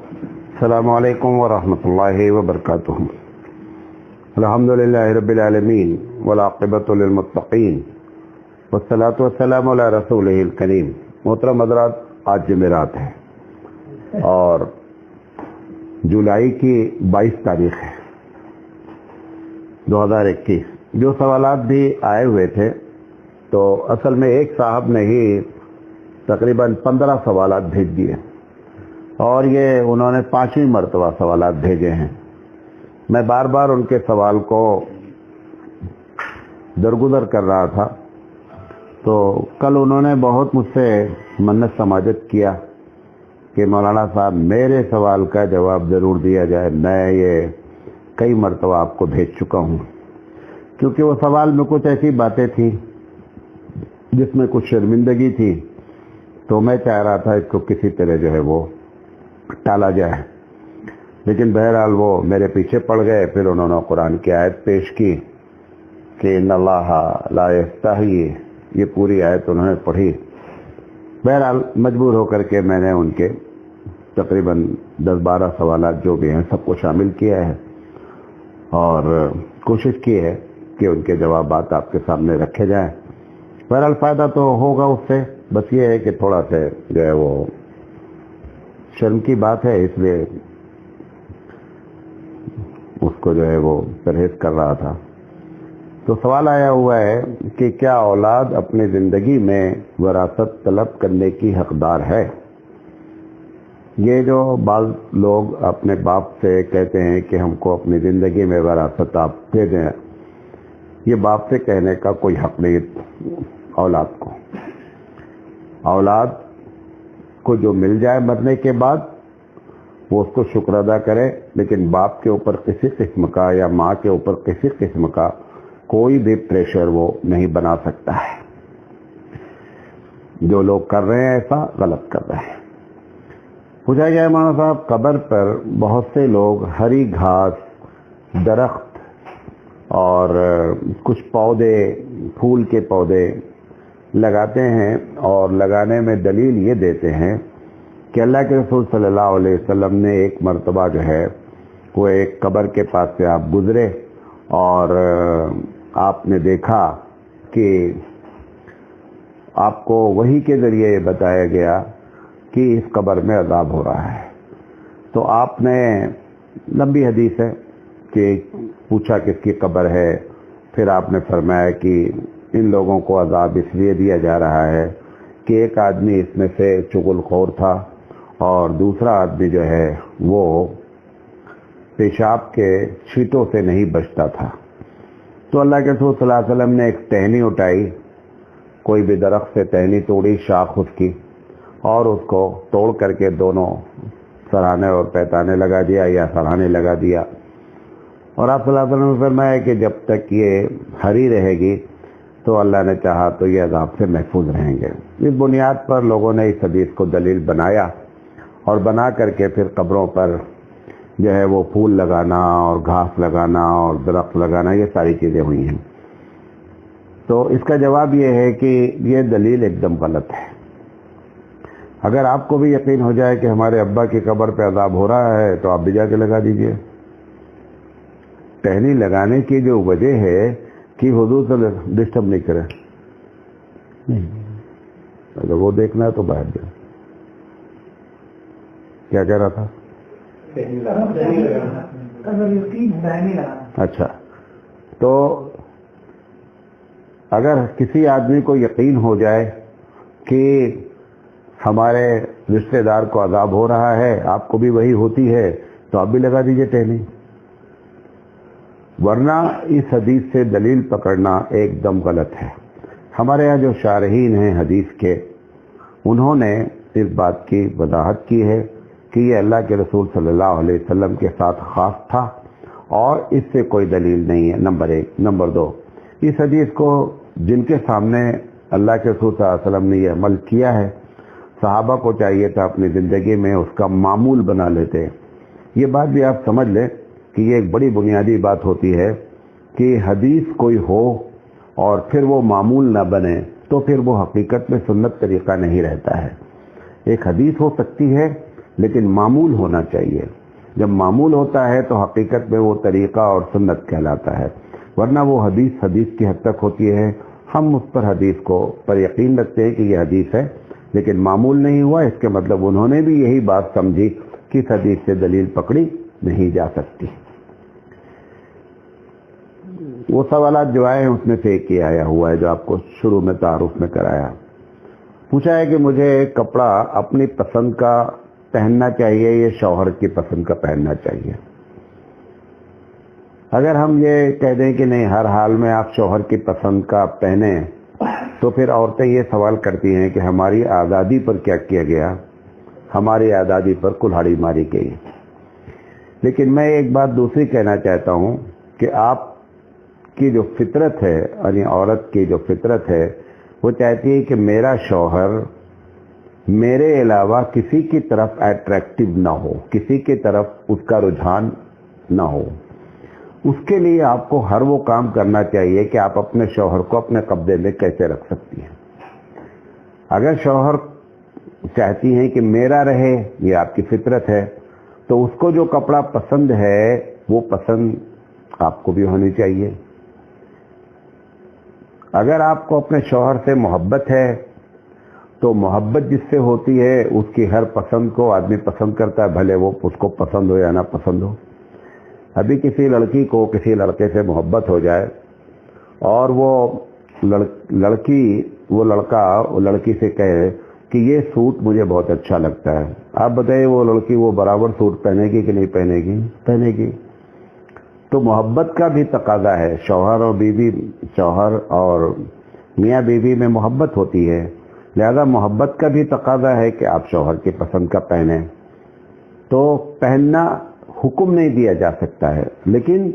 السلام علیکم ورحمۃ اللہ وبرکاتہ۔ الحمد للہ رب العالمین والعاقبۃ للمتقین والصلاۃ والسلام علی رسولہ الکریم۔ محترم حضرات، آج جمعرات ہے اور جولائی کی 22 تاریخ ہے 2021۔ جو سوالات بھی آئے ہوئے تھے تو اصل میں ایک صاحب نے ہی تقریباً 15 سوالات بھیج دیے اور یہ انہوں نے 5ویں مرتبہ سوالات بھیجے ہیں۔ میں بار بار ان کے سوال کو درگزر کر رہا تھا، تو کل انہوں نے بہت مجھ سے منت سماجت کیا کہ مولانا صاحب میرے سوال کا جواب ضرور دیا جائے۔ میں یہ کئی مرتبہ آپ کو بھیج چکا ہوں، کیونکہ وہ سوال میں کچھ ایسی باتیں تھیں جس میں کچھ شرمندگی تھی، تو میں چاہ رہا تھا اس کو کسی طرح جو ہے وہ ٹالا جائے، لیکن بہرحال وہ میرے پیچھے پڑ گئے۔ پھر انہوں نے قرآن کی آیت پیش کی کہ ان اللہ لا یستحیی، یہ پوری آیت انہوں نے پڑھی۔ بہرحال مجبور ہو کر کے میں نے ان کے تقریباً 10-12 سوالات جو بھی ہیں سب کو شامل کیا ہے اور کوشش کی ہے کہ ان کے جوابات آپ کے سامنے رکھے جائیں۔ بہرحال فائدہ تو ہوگا اس سے، بس یہ ہے کہ تھوڑا سا جو ہے وہ شرم کی بات ہے، اس لیے اس کو جو ہے وہ پرہیز کر رہا تھا۔ تو سوال آیا ہوا ہے کہ کیا اولاد اپنی زندگی میں وراثت طلب کرنے کی حقدار ہے؟ یہ جو بعض لوگ اپنے باپ سے کہتے ہیں کہ ہم کو اپنی زندگی میں وراثت آپ دے دیں، یہ باپ سے کہنے کا کوئی حق نہیں اولاد کو۔ اولاد کو جو مل جائے مرنے کے بعد وہ اس کو شکر ادا کرے، لیکن باپ کے اوپر کسی قسم کا یا ماں کے اوپر کسی قسم کا کوئی بھی پریشر وہ نہیں بنا سکتا ہے۔ جو لوگ کر رہے ہیں ایسا غلط کر رہے ہیں۔ پوچھا گیا ہے مولانا صاحب، قبر پر بہت سے لوگ ہری گھاس، درخت اور کچھ پودے، پھول کے پودے لگاتے ہیں اور لگانے میں دلیل یہ دیتے ہیں کہ اللہ کے رسول صلی اللہ علیہ وسلم نے ایک مرتبہ جو ہے وہ ایک قبر کے پاس سے آپ گزرے اور آپ نے دیکھا کہ آپ کو وحی کے ذریعے یہ بتایا گیا کہ اس قبر میں عذاب ہو رہا ہے۔ تو آپ نے، لمبی حدیث ہے، کہ پوچھا کس کی قبر ہے، پھر آپ نے فرمایا کہ ان لوگوں کو عذاب اس لیے دیا جا رہا ہے کہ ایک آدمی اس میں سے چغل خور تھا اور دوسرا آدمی جو ہے وہ پیشاب کے چھینٹوں سے نہیں بچتا تھا۔ تو اللہ کے رسول صلی اللہ علیہ وسلم نے ایک ٹہنی اٹھائی، کوئی بھی درخت سے ٹہنی توڑی، شاخ اس کی، اور اس کو توڑ کر کے دونوں سرانے اور پیتانے لگا دیا یا سرانے لگا دیا، اور آپ صلی اللہ علیہ وسلم نے فرمایا کہ جب تک یہ ہری رہے گی تو اللہ نے چاہا تو یہ عذاب سے محفوظ رہیں گے۔ اس بنیاد پر لوگوں نے اس حدیث کو دلیل بنایا اور بنا کر کے پھر قبروں پر جو ہے وہ پھول لگانا اور گھاس لگانا اور درخت لگانا، یہ ساری چیزیں ہوئی ہیں۔ تو اس کا جواب یہ ہے کہ یہ دلیل ایک دم غلط ہے۔ اگر آپ کو بھی یقین ہو جائے کہ ہمارے ابا کی قبر پہ عذاب ہو رہا ہے تو آپ بھی جا کے لگا دیجئے۔ ٹہنی لگانے کی جو وجہ ہے کہ حضور سے ڈسٹرب نہیں کرے، اگر وہ دیکھنا ہے تو باہر جائے۔ کیا کہہ رہا تھا؟ اچھا، تو اگر کسی آدمی کو یقین ہو جائے کہ ہمارے رشتہ دار کو عذاب ہو رہا ہے، آپ کو بھی وہی ہوتی ہے، تو آپ بھی لگا دیجئے ٹہنی۔ ورنہ اس حدیث سے دلیل پکڑنا ایک دم غلط ہے۔ ہمارے یہاں جو شارحین ہیں حدیث کے، انہوں نے اس بات کی وضاحت کی ہے کہ یہ اللہ کے رسول صلی اللہ علیہ وسلم کے ساتھ خاص تھا اور اس سے کوئی دلیل نہیں ہے، نمبر 1۔ نمبر 2، اس حدیث کو جن کے سامنے اللہ کے رسول صلی اللہ علیہ وسلم نے یہ عمل کیا ہے، صحابہ کو چاہیے تھا اپنی زندگی میں اس کا معمول بنا لیتے۔ یہ بات بھی آپ سمجھ لیں کہ یہ ایک بڑی بنیادی بات ہوتی ہے کہ حدیث کوئی ہو اور پھر وہ معمول نہ بنے تو پھر وہ حقیقت میں سنت طریقہ نہیں رہتا ہے۔ ایک حدیث ہو سکتی ہے لیکن معمول ہونا چاہیے. جب معمول ہوتا ہے تو حقیقت میں وہ طریقہ اور سنت کہلاتا ہے، ورنہ وہ حدیث کی حد تک ہوتی ہے. ہم اس پر حدیث پر یقین رکھتے ہیں کہ یہ حدیث ہے، لیکن معمول نہیں ہوا، اس کے مطلب انہوں نے بھی یہی بات سمجھی کہ اس حدیث سے دلیل پکڑی نہیں جا سکتی. وہ سوالات جو آئے ہیں اس میں سے ایک ہی آیا ہوا ہے جو آپ کو شروع میں تعارف میں کرایا. پوچھا ہے کہ مجھے کپڑا اپنی پسند کا پہننا چاہیے یا شوہر کی پسند کا پہننا چاہیے. اگر ہم یہ کہہ دیں کہ نہیں ہر حال میں آپ شوہر کی پسند کا پہنیں تو پھر عورتیں یہ سوال کرتی ہیں کہ ہماری آزادی پر کیا کیا گیا، ہماری آزادی پر کلہاڑی ماری گئی. لیکن میں ایک بات دوسری کہنا چاہتا ہوں کہ آپ کی جو فطرت ہے، یعنی عورت کی جو فطرت ہے، وہ چاہتی ہے کہ میرا شوہر میرے علاوہ کسی کی طرف اٹریکٹیو نہ ہو، کسی کی طرف اس کا رجحان نہ ہو. اس کے لیے آپ کو ہر وہ کام کرنا چاہیے کہ آپ اپنے شوہر کو اپنے قبضے میں کیسے رکھ سکتی ہیں. اگر شوہر چاہتی ہیں کہ میرا رہے، یہ آپ کی فطرت ہے، تو اس کو جو کپڑا پسند ہے وہ پسند آپ کو بھی ہونی چاہیے. اگر آپ کو اپنے شوہر سے محبت ہے تو محبت جس سے ہوتی ہے اس کی ہر پسند کو آدمی پسند کرتا ہے، بھلے وہ اس کو پسند ہو یا نہ پسند ہو. ابھی کسی لڑکی کو کسی لڑکے سے محبت ہو جائے اور وہ لڑکی سے کہے کہ یہ سوٹ مجھے بہت اچھا لگتا ہے، آپ بتائیے وہ لڑکی وہ برابر سوٹ پہنے گی کہ نہیں پہنے گی؟ پہنے گی. تو محبت کا بھی تقاضا ہے. شوہر اور میاں بیوی میں محبت ہوتی ہے، لہذا محبت کا بھی تقاضا ہے کہ آپ شوہر کی پسند کا پہنیں. تو پہننا حکم نہیں دیا جا سکتا ہے، لیکن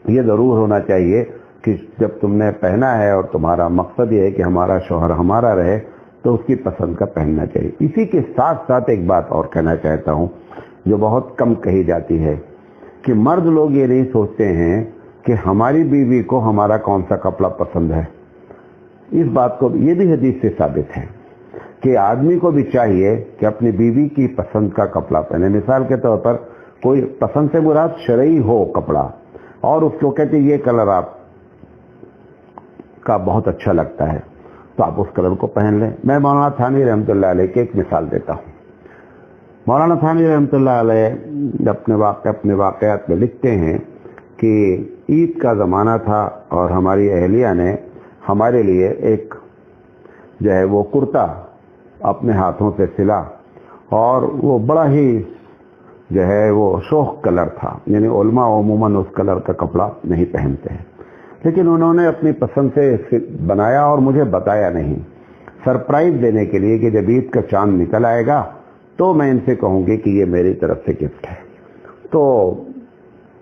یہ ضرور ہونا چاہیے کہ جب تم نے پہنا ہے اور تمہارا مقصد یہ ہے کہ ہمارا شوہر ہمارا رہے تو اس کی پسند کا پہننا چاہیے. اسی کے ساتھ ساتھ ایک بات اور کہنا چاہتا ہوں جو بہت کم کہی جاتی ہے کہ مرد لوگ یہ نہیں سوچتے ہیں کہ ہماری بیوی کو ہمارا کون سا کپڑا پسند ہے. اس بات کو یہ بھی حدیث سے ثابت ہے کہ آدمی کو بھی چاہیے کہ اپنی بیوی کی پسند کا کپڑا پہنے. مثال کے طور پر کوئی پسند سے مراد شرعی ہو کپڑا اور اس کو کہتے یہ کلر آپ کا بہت اچھا لگتا ہے تو آپ اس کلر کو پہن لیں. میں مولانا تھانوی رحمۃ اللہ علیہ کی ایک مثال دیتا ہوں. مولانا تھانوی رحمۃ اللہ علیہ اپنے واقعات میں لکھتے ہیں کہ عید کا زمانہ تھا اور ہماری اہلیہ نے ہمارے لیے ایک جو ہے وہ کرتا اپنے ہاتھوں سے سلا اور وہ بڑا ہی جو ہے وہ شوخ کلر تھا. یعنی علماء عموماً اس کلر کا کپڑا نہیں پہنتے ہیں، لیکن انہوں نے اپنی پسند سے بنایا اور مجھے بتایا نہیں، سرپرائز دینے کے لیے کہ جب عید کا چاند نکل آئے گا تو میں ان سے کہوں گی کہ یہ میری طرف سے گفٹ ہے. تو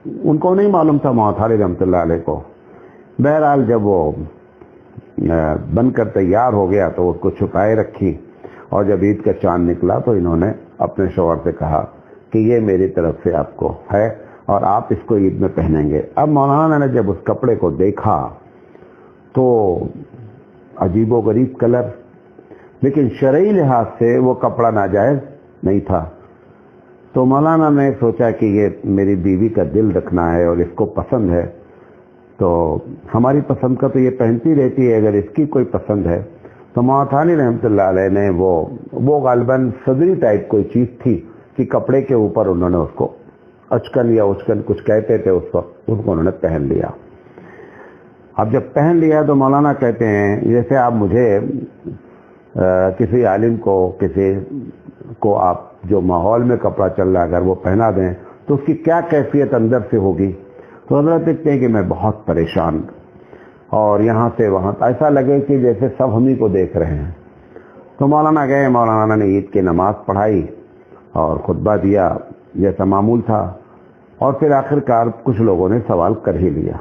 ان کو نہیں معلوم تھا مولانا رحمۃ اللہ علیہ کو. بہرحال جب وہ بن کر تیار ہو گیا تو اس کو چھپائے رکھی اور جب عید کا چاند نکلا تو انہوں نے اپنے شوہر سے کہا کہ یہ میری طرف سے آپ کو ہے اور آپ اس کو عید میں پہنیں گے. اب مولانا نے جب اس کپڑے کو دیکھا تو عجیب و غریب کلر، لیکن شرعی لحاظ سے وہ کپڑا ناجائز نہیں تھا. تو مولانا نے سوچا کہ یہ میری بیوی کا دل رکھنا ہے اور اس کو پسند ہے تو ہماری پسند کا تو یہ پہنتی رہتی ہے، اگر اس کی کوئی پسند ہے تو مولانا تھانوی رحمۃ اللہ علیہ نے وہ غالباً صدری ٹائپ کوئی چیز تھی کہ کپڑے کے اوپر انہوں نے اس کو اچکن یا اچکن کچھ کہتے تھے اس وقت، اس کو انہوں نے پہن لیا. اب جب پہن لیا تو مولانا کہتے ہیں جیسے آپ مجھے کسی عالم کو آپ جو ماحول میں کپڑا چل رہا ہے اگر وہ پہنا دیں تو اس کی کیا کیفیت اندر سے ہوگی. تو حضرت دیکھتے ہیں کہ میں بہت پریشان اور یہاں سے وہاں ایسا لگے کہ جیسے سب ہم ہی کو دیکھ رہے ہیں. تو مولانا گئے، مولانا نے عید کی نماز پڑھائی اور خطبہ دیا جیسا معمول تھا اور پھر آخرکار کچھ لوگوں نے سوال کر ہی لیا.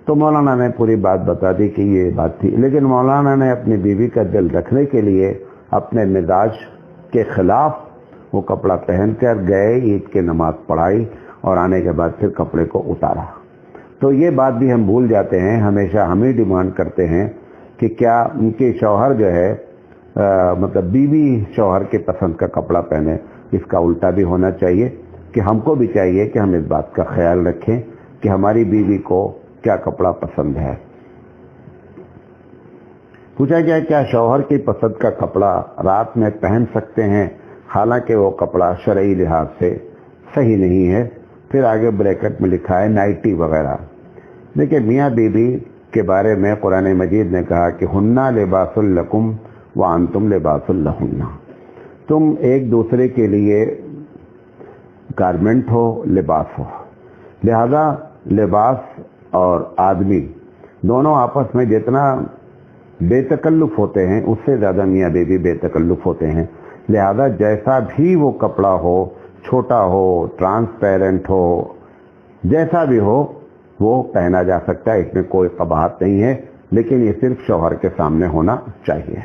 تو مولانا نے پوری بات بتا دی کہ یہ بات تھی، لیکن مولانا نے اپنی بیوی کا دل رکھنے کے لیے اپنے مزاج کے خلاف وہ کپڑا پہن کر گئے، عید کی نماز پڑھائی اور آنے کے بعد پھر کپڑے کو اتارا. تو یہ بات بھی ہم بھول جاتے ہیں، ہمیشہ ہم ہی ڈیمانڈ کرتے ہیں کہ کیا ان کے شوہر جو ہے مطلب بیوی شوہر کے پسند کا کپڑا پہنے، اس کا الٹا بھی ہونا چاہیے کہ ہم کو بھی چاہیے کہ ہم اس بات کا خیال رکھیں کہ ہماری بیوی کو کیا کپڑا پسند ہے۔ پوچھا گیا کیا شوہر کی پسند کا کپڑا رات میں پہن سکتے ہیں حالانکہ وہ کپڑا شرعی لحاظ سے صحیح نہیں ہے؟ پھر آگے بریکٹ میں لکھا ہے نائٹی وغیرہ۔ دیکھیں میاں بیوی کے بارے میں قرآن مجید نے کہا کہ ہنہ لباس لکم وانتم لباس لہن، تم ایک دوسرے کے لیے گارمنٹ ہو، لباس ہو، لہذا لباس اور آدمی دونوں آپس میں جتنا بے تکلف ہوتے ہیں اس سے زیادہ میاں بیوی بے تکلف ہوتے ہیں، لہذا جیسا بھی وہ کپڑا ہو، چھوٹا ہو، ٹرانسپیرنٹ ہو، جیسا بھی ہو وہ پہنا جا سکتا ہے، اس میں کوئی قباحت نہیں ہے، لیکن یہ صرف شوہر کے سامنے ہونا چاہیے۔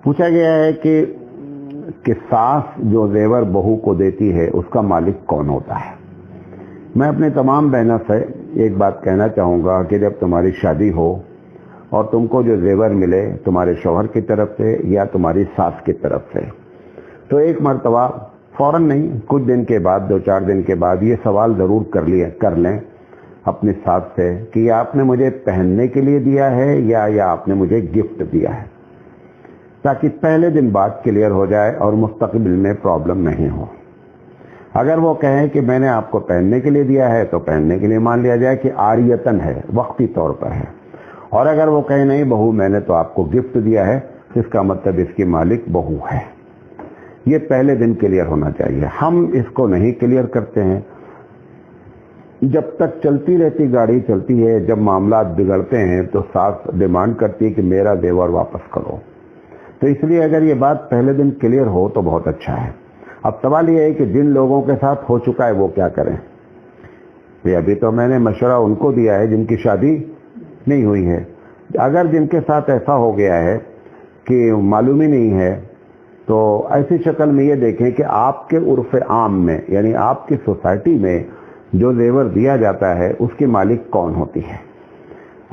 پوچھا گیا ہے کہ ساس جو زیور بہو کو دیتی ہے اس کا مالک کون ہوتا ہے؟ میں اپنے تمام بہنوں سے ایک بات کہنا چاہوں گا کہ جب تمہاری شادی ہو اور تم کو جو زیور ملے تمہارے شوہر کی طرف سے یا تمہاری ساس کی طرف سے، تو ایک مرتبہ فوراً نہیں، کچھ دن کے بعد، 2-4 دن کے بعد یہ سوال ضرور کر لیں اپنی ساس سے کہ یہ آپ نے مجھے پہننے کے لیے دیا ہے یا آپ نے مجھے گفٹ دیا ہے، تاکہ پہلے دن بات کلیئر ہو جائے اور مستقبل میں پرابلم نہیں ہو۔ اگر وہ کہیں کہ میں نے آپ کو پہننے کے لیے دیا ہے تو پہننے کے لیے مان لیا جائے کہ عاریتن ہے، وقتی طور پر ہے، اور اگر وہ کہیں نہیں بہو میں نے تو آپ کو گفٹ دیا ہے، تو اس کا مطلب اس کی مالک بہو ہے۔ یہ پہلے دن کلیئر ہونا چاہیے، ہم اس کو نہیں کلیئر کرتے ہیں، جب تک چلتی رہتی گاڑی چلتی ہے، جب معاملات بگڑتے ہیں تو ساس ڈیمانڈ کرتی ہے کہ میرا زیور واپس کرو، تو اس لیے اگر یہ بات پہلے دن کلیئر ہو تو بہت اچھا ہے۔ اب سوال یہ ہے کہ جن لوگوں کے ساتھ ہو چکا ہے وہ کیا کریں؟ ابھی تو میں نے مشورہ ان کو دیا ہے جن کی شادی نہیں ہوئی ہے۔ اگر جن کے ساتھ ایسا ہو گیا ہے کہ معلوم ہی نہیں ہے، تو ایسی شکل میں یہ دیکھیں کہ آپ کے عرف عام میں، یعنی آپ کی سوسائٹی میں جو زیور دیا جاتا ہے اس کی مالک کون ہوتی ہے۔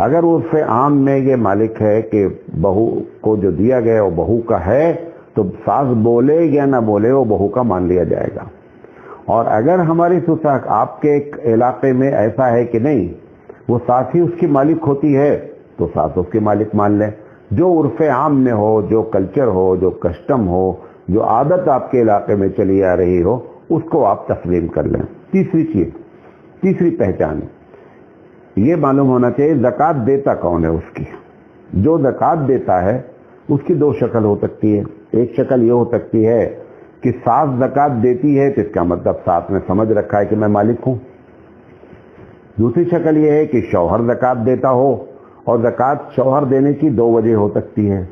اگر عرف عام میں یہ مالک ہے کہ بہو کو جو دیا گیا وہ بہو کا ہے، تو ساس بولے یا نہ بولے وہ بہو کا مان لیا جائے گا۔ اور اگر ہماری سوسائٹی آپ کے ایک علاقے میں ایسا ہے کہ نہیں وہ ساس ہی اس کی مالک ہوتی ہے، تو ساس اس کی مالک مان لیں۔ جو عرف عام میں ہو، جو کلچر ہو، جو کسٹم ہو، جو عادت آپ کے علاقے میں چلی آ رہی ہو، اس کو آپ تسلیم کر لیں۔ تیسری پہچان یہ معلوم ہونا چاہیے زکوٰۃ دیتا کون ہے اس کی۔ جو زکوٰۃ دیتا ہے اس کی 2 شکل ہو سکتی ہے۔ ایک شکل یہ ہو سکتی ہے کہ ساس زکوٰۃ دیتی ہے تو اس کا مطلب ساس نے سمجھ رکھا ہے کہ میں مالک ہوں۔ دوسری شکل یہ ہے کہ شوہر زکوٰۃ دیتا ہو، اور زکوٰۃ شوہر دینے کی 2 وجہ ہو سکتی ہے۔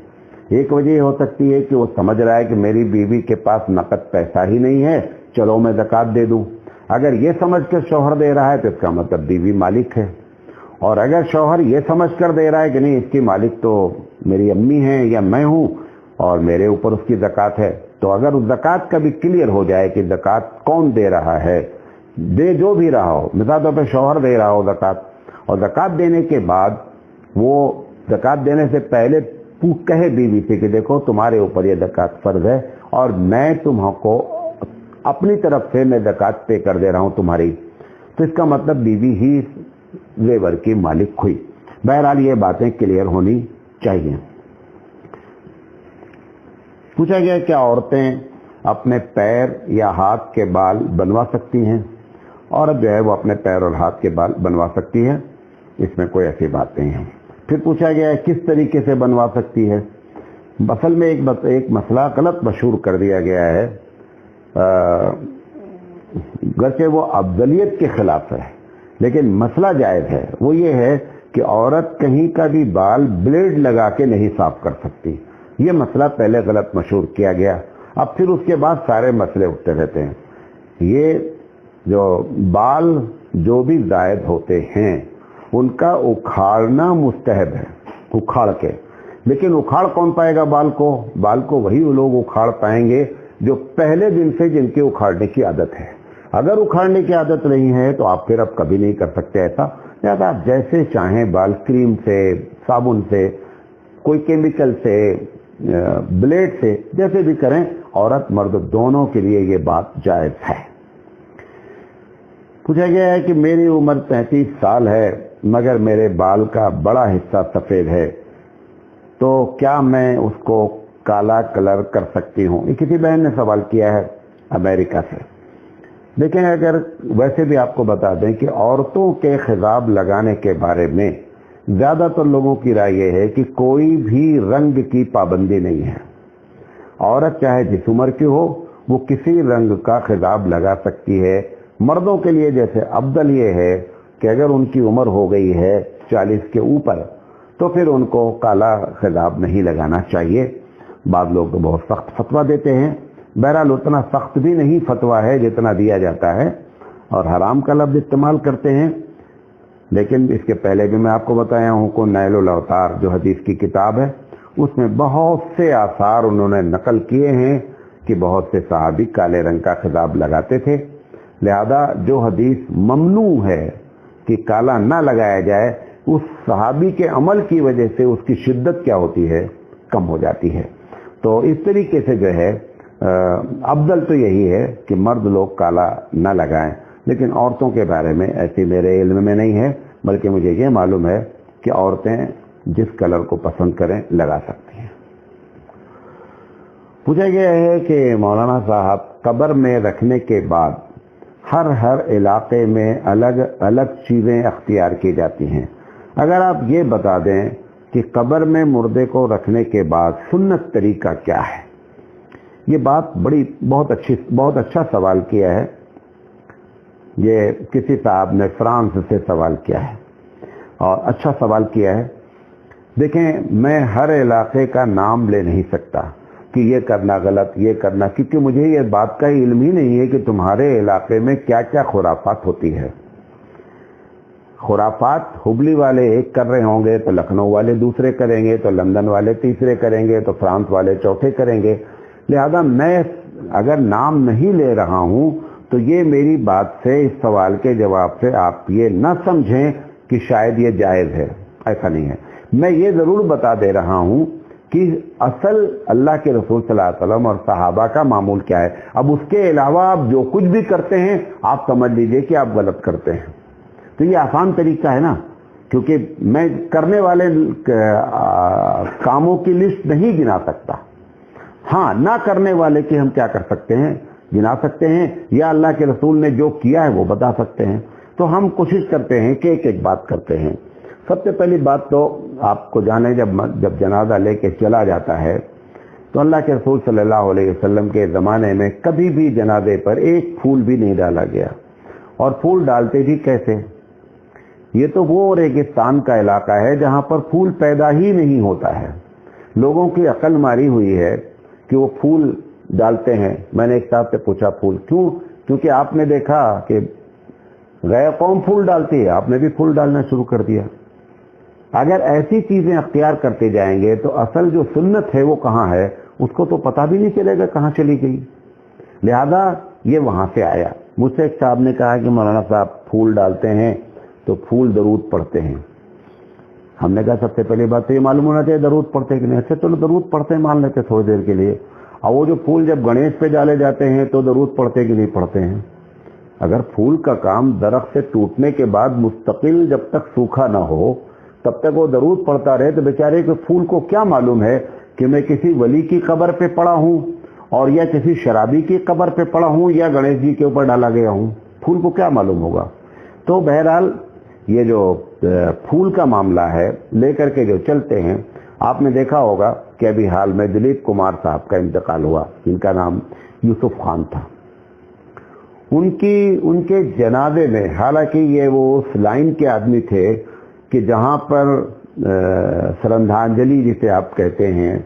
ایک وجہ یہ ہو سکتی ہے کہ وہ سمجھ رہا ہے کہ میری بیوی کے پاس نقد پیسہ ہی نہیں ہے، چلو میں زکوٰۃ دے دوں۔ اگر یہ سمجھ کر شوہر دے رہا ہے تو اس کا مطلب بیوی مالک ہے، اور اگر شوہر یہ سمجھ کر دے رہا ہے کہ نہیں اس کی مالک تو میری امی ہیں یا میں ہوں اور میرے اوپر اس کی زکوٰۃ ہے، تو اگر اس زکوٰۃ کا بھی کلیئر ہو جائے کہ زکوٰۃ کون دے رہا ہے، دے جو بھی رہا ہو، مثال طور پہ شوہر دے رہا ہو زکوٰۃ، اور زکوٰۃ دینے کے بعد وہ زکوٰۃ دینے سے پہلے کہے بیوی سے کہ دیکھو تمہارے اوپر یہ زکوٰۃ فرض ہے اور میں تم کو اپنی طرف سے میں زکوٰۃ پے کر دے رہا ہوں تمہاری، تو اس کا مطلب بیوی ہی زیور کی مالک ہوئی۔ بہرحال یہ باتیں کلیئر ہونی چاہیے۔ پوچھا گیا کیا عورتیں اپنے پیر یا ہاتھ کے بال بنوا سکتی ہیں؟ عورت جو ہے وہ اپنے پیر اور ہاتھ کے بال بنوا سکتی ہے، اس میں کوئی ایسی بات نہیں ہے۔ پھر پوچھا گیا ہے کس طریقے سے بنوا سکتی ہے؟ اصل میں ایک مسئلہ غلط مشہور کر دیا گیا ہے، گرچہ وہ افضلیت کے خلاف ہے لیکن مسئلہ جائز ہے۔ وہ یہ ہے کہ عورت کہیں کا بھی بال بلیڈ لگا کے نہیں صاف کر سکتی، یہ مسئلہ پہلے غلط مشہور کیا گیا، اب پھر اس کے بعد سارے مسئلے اٹھتے رہتے ہیں۔ یہ جو بال جو بھی زائد ہوتے ہیں ان کا اکھاڑنا مستحب ہے، اکھاڑ کے، لیکن اکھاڑ کون پائے گا بال کو؟ بال کو وہی لوگ اکھاڑ پائیں گے جو پہلے دن سے جن کے اکھاڑنے کی عادت ہے۔ اگر اکھاڑنے کی عادت نہیں ہے تو آپ پھر اب کبھی نہیں کر سکتے ایسا، لہٰذا آپ جیسے چاہیں بال کریم سے، صابن سے کوئی کیمیکل سے، بلیڈ سے، جیسے بھی کریں، عورت مرد دونوں کے لیے یہ بات جائز ہے۔ پوچھا گیا ہے کہ میری عمر 35 سال ہے مگر میرے بال کا بڑا حصہ سفید ہے، تو کیا میں اس کو کالا کلر کر سکتی ہوں؟ یہ کسی بہن نے سوال کیا ہے امریکہ سے۔ دیکھیں، اگر ویسے بھی آپ کو بتا دیں کہ عورتوں کے خضاب لگانے کے بارے میں زیادہ تر لوگوں کی رائے یہ ہے کہ کوئی بھی رنگ کی پابندی نہیں ہے۔ عورت چاہے جس عمر کی ہو وہ کسی رنگ کا خضاب لگا سکتی ہے۔ مردوں کے لیے جیسے افضل یہ ہے کہ اگر ان کی عمر ہو گئی ہے 40 کے اوپر تو پھر ان کو کالا خضاب نہیں لگانا چاہیے۔ بعض لوگ تو بہت سخت فتویٰ دیتے ہیں، بہرحال اتنا سخت بھی نہیں فتویٰ ہے جتنا دیا جاتا ہے، اور حرام کا لفظ استعمال کرتے ہیں۔ لیکن اس کے پہلے بھی میں آپ کو بتایا ہوں کہ نیل الاوطار جو حدیث کی کتاب ہے اس میں بہت سے آثار انہوں نے نقل کیے ہیں کہ بہت سے صحابی کالے رنگ کا خضاب لگاتے تھے۔ لہذا جو حدیث ممنوع ہے کہ کالا نہ لگایا جائے، اس صحابی کے عمل کی وجہ سے اس کی شدت کیا ہوتی ہے؟ کم ہو جاتی ہے۔ تو اس طریقے سے جو ہے افضل تو یہی ہے کہ مرد لوگ کالا نہ لگائیں، لیکن عورتوں کے بارے میں ایسی میرے علم میں نہیں ہے، بلکہ مجھے یہ معلوم ہے کہ عورتیں جس کلر کو پسند کریں لگا سکتی ہیں۔ پوچھا گیا ہے کہ مولانا صاحب، قبر میں رکھنے کے بعد ہر علاقے میں الگ الگ چیزیں اختیار کی جاتی ہیں، اگر آپ یہ بتا دیں کہ قبر میں مردے کو رکھنے کے بعد سنت طریقہ کیا ہے؟ یہ بات بہت اچھا سوال کیا ہے۔ یہ کسی صاحب نے فرانس سے سوال کیا ہے اور اچھا سوال کیا ہے۔ دیکھیں، میں ہر علاقے کا نام لے نہیں سکتا کہ یہ کرنا غلط، یہ کرنا، کیونکہ مجھے یہ بات کا علم ہی نہیں ہے کہ تمہارے علاقے میں کیا کیا خرافات ہوتی ہے۔ خرافات ہبلی والے ایک کر رہے ہوں گے تو لکھنؤ والے دوسرے کریں گے، تو لندن والے تیسرے کریں گے، تو فرانس والے چوتھے کریں گے۔ لہذا میں اگر نام نہیں لے رہا ہوں تو یہ میری بات سے، اس سوال کے جواب سے آپ یہ نہ سمجھیں کہ شاید یہ جائز ہے، ایسا نہیں ہے۔ میں یہ ضرور بتا دے رہا ہوں کہ اصل اللہ کے رسول صلی اللہ علیہ وسلم اور صحابہ کا معمول کیا ہے۔ اب اس کے علاوہ آپ جو کچھ بھی کرتے ہیں آپ سمجھ لیجئے کہ آپ غلط کرتے ہیں۔ تو یہ آسان طریقہ ہے نا، کیونکہ میں کرنے والے کاموں کی لسٹ نہیں گنا سکتا۔ ہاں، نہ کرنے والے کی ہم کیا کر سکتے ہیں؟ گنا سکتے ہیں، یا اللہ کے رسول نے جو کیا ہے وہ بتا سکتے ہیں۔ تو ہم کوشش کرتے ہیں کہ ایک ایک بات کرتے ہیں۔ سب سے پہلی بات تو آپ کو جانے، جب جنازہ لے کے چلا جاتا ہے تو اللہ کے رسول صلی اللہ علیہ وسلم کے زمانے میں کبھی بھی جنازے پر ایک پھول بھی نہیں ڈالا گیا، اور پھول ڈالتے بھی کیسے؟ یہ تو وہ ریگستان کا علاقہ ہے جہاں پر پھول پیدا ہی نہیں ہوتا ہے۔ لوگوں کی عقل ماری ہوئی ہے کہ وہ پھول ڈالتے ہیں۔ میں نے ایک صاحب سے پوچھا پھول کیوں؟ کیونکہ آپ نے دیکھا کہ غیر قوم پھول ڈالتی ہے، آپ نے بھی پھول ڈالنا شروع کر دیا۔ اگر ایسی چیزیں اختیار کرتے جائیں گے تو اصل جو سنت ہے وہ کہاں ہے اس کو تو پتہ بھی نہیں چلے گا کہاں چلی گئی۔ لہذا یہ وہاں سے آیا۔ مجھ سے ایک صاحب نے کہا کہ مولانا صاحب پھول ڈالتے ہیں تو پھول درود پڑھتے ہیں۔ ہم نے کہا سب سے پہلی بات تو یہ معلوم ہونا چاہیے درود پڑھتے کہ نہیں۔ اچھا چلو درود پڑھتے مان لیتے تھوڑی دیر کے لیے، اور وہ جو پھول جب گنیش پہ ڈالے جاتے ہیں تو درود پڑھتے کہ نہیں پڑھتے ہیں؟ اگر پھول کا کام درخت سے ٹوٹنے کے بعد مستقل جب تک سوکھا نہ ہو تب تک وہ درود پڑھتا رہے، تو بیچارے کے پھول کو کیا معلوم ہے کہ میں کسی ولی کی قبر پہ پڑا ہوں اور یا کسی شرابی کی قبر پہ پڑا ہوں یا گنیش جی کے اوپر ڈالا گیا ہوں؟ پھول کو کیا معلوم ہوگا؟ تو بہرحال یہ جو پھول کا معاملہ ہے لے کر کے جو چلتے ہیں، آپ نے دیکھا ہوگا کہ ابھی حال میں دلیپ کمار صاحب کا انتقال ہوا، جن کا نام یوسف خان تھا۔ ان کے جنازے میں، حالانکہ یہ وہ اس لائن کے آدمی تھے کہ جہاں پر شرندھانجلی جسے آپ کہتے ہیں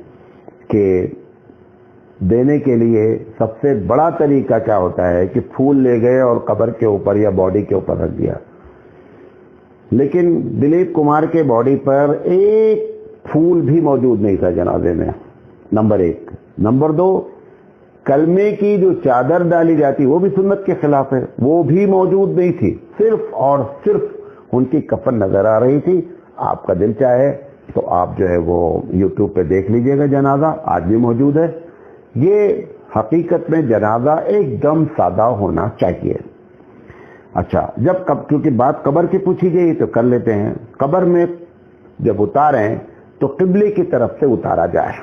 کہ دینے کے لیے سب سے بڑا طریقہ کیا ہوتا ہے کہ پھول لے گئے اور قبر کے اوپر یا باڈی کے اوپر رکھ دیا۔ لیکن دلیپ کمار کے باڈی پر ایک پھول بھی موجود نہیں تھا جنازے میں، نمبر 1۔ نمبر 2، کلمے کی جو چادر ڈالی جاتی وہ بھی سنت کے خلاف ہے، وہ بھی موجود نہیں تھی، صرف اور صرف ان کی کفن نظر آ رہی تھی۔ آپ کا دل چاہے تو آپ جو ہے وہ یوٹیوب پہ دیکھ لیجئے گا، جنازہ آج بھی موجود ہے۔ یہ حقیقت میں جنازہ ایک دم سادہ ہونا چاہیے۔ اچھا، کیونکہ بات قبر کی پوچھی گئی تو کر لیتے ہیں۔ قبر میں جب اتاریں تو قبلے کی طرف سے اتارا جائے،